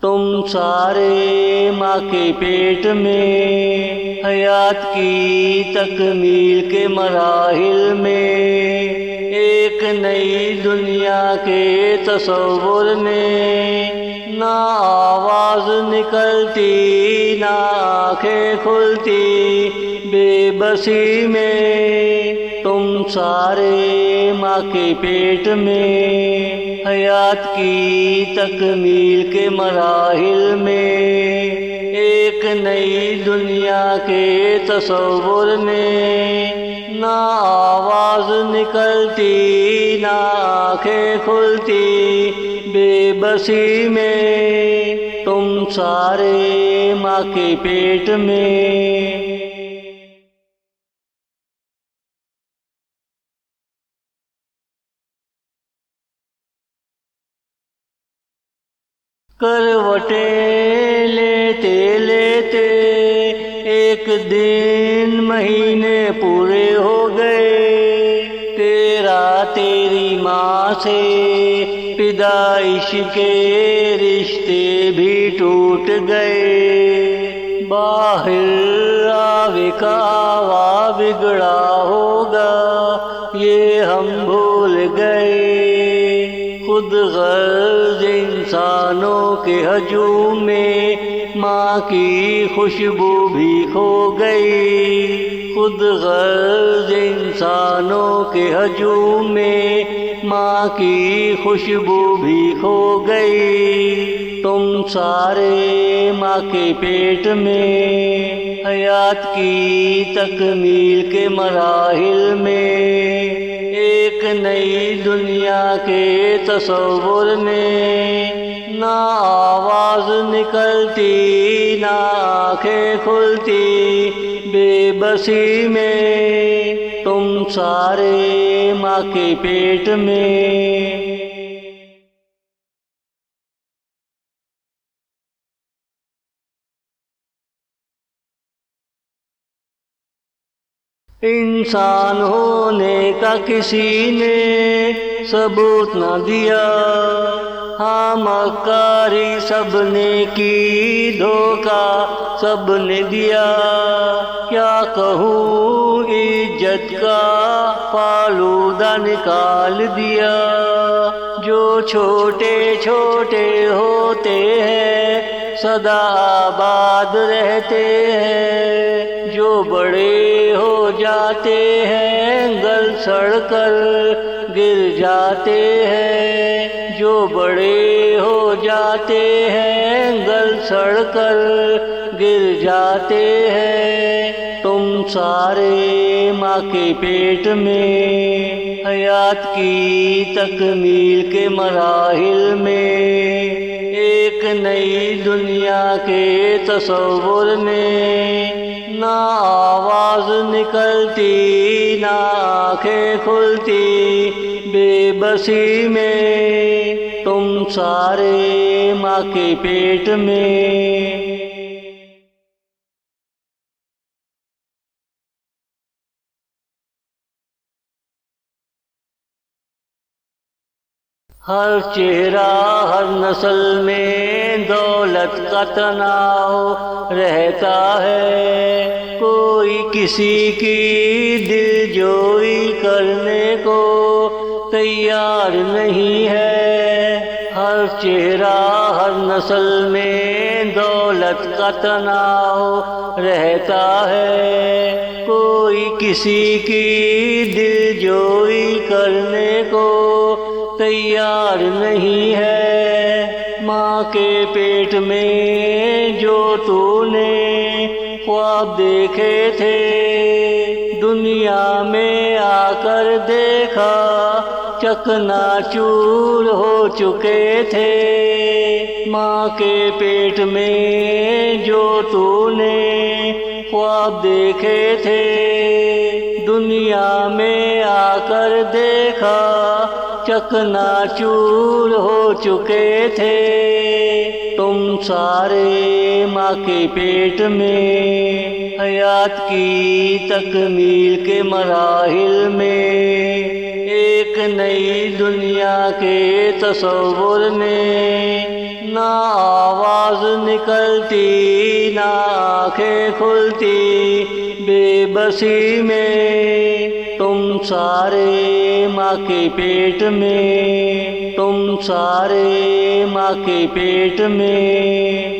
تم سارے ماں کے پیٹ میں، حیات کی تکمیل کے مراحل میں، ایک نئی دنیا کے تصور میں، نہ آواز نکلتی نہ آنکھیں کھلتی، بے بسی میں تم سارے ماں کے پیٹ میں، حیات کی تکمیل کے مراحل میں، ایک نئی دنیا کے تصور میں، نہ آواز نکلتی نہ آنکھیں کھلتی، بے بسی میں تم سارے ماں کے پیٹ میں۔ کروٹیں لیتے لیتے ایک دن مہینے پورے ہو گئے، تیری ماں سے پیدائش کے رشتے بھی ٹوٹ گئے، باہر آوے کا آوا بگڑا ہوگا یہ ہم بھول گئے، خود غرض انسانوں کے ہجوم میں ماں کی خوشبو بھی کھو گئی، خود غرض انسانوں کے ہجوم میں ماں کی خوشبو بھی کھو گئی، تم سارے ماں کے پیٹ میں، حیات کی تکمیل کے مراحل میں، ایک نئی دنیا کے تصور میں، نہ آواز نکلتی نہ آنکھیں کھلتی، بے بسی میں تم سارے ماں کے پیٹ میں۔ انسان ہونے کا کسی نے ثبوت نہ دیا، ہاں مکاری سب نے کی، دھوکہ سب نے دیا، کیا کہوں عزت کا فالودہ نکال دیا، جو چھوٹے چھوٹے ہوتے ہیں سدا آباد رہتے ہیں، جو بڑے ہو جاتے ہیں گل سڑ کر گر جاتے ہیں، جو بڑے ہو جاتے ہیں گل سڑ کر گر جاتے ہیں، تم سارے ماں کے پیٹ میں، حیات کی تکمیل کے مراحل میں، ایک نئی دنیا کے تصور میں، نہ آواز نکلتی نہ آنکھیں کھلتی، بے بسی میں تم سارے ماں کے پیٹ میں۔ ہر چہرہ ہر نسل میں دولت کا تناؤ رہتا ہے، کوئی کسی کی دل جوئی کرنے کو تیار نہیں ہے، ہر چہرہ ہر نسل میں دولت کا تناؤ رہتا ہے، کوئی کسی کی دل جوئی کرنے کو تیار نہیں ہے، ماں کے پیٹ میں جو تو نے خواب دیکھے تھے، دنیا میں آ کر دیکھا چکنا چور ہو چکے تھے، ماں کے پیٹ میں جو تو نے خواب دیکھے تھے، دنیا میں آ کر دیکھا چکنا چور ہو چکے تھے، تم سارے ماں کے پیٹ میں، حیات کی تکمیل کے مراحل میں، ایک نئی دنیا کے تصور میں، نہ آواز نکلتی نہ آنکھیں کھلتی، بے بسی میں تم سارے ماں کے پیٹ میں، تم سارے ماں کے پیٹ میں۔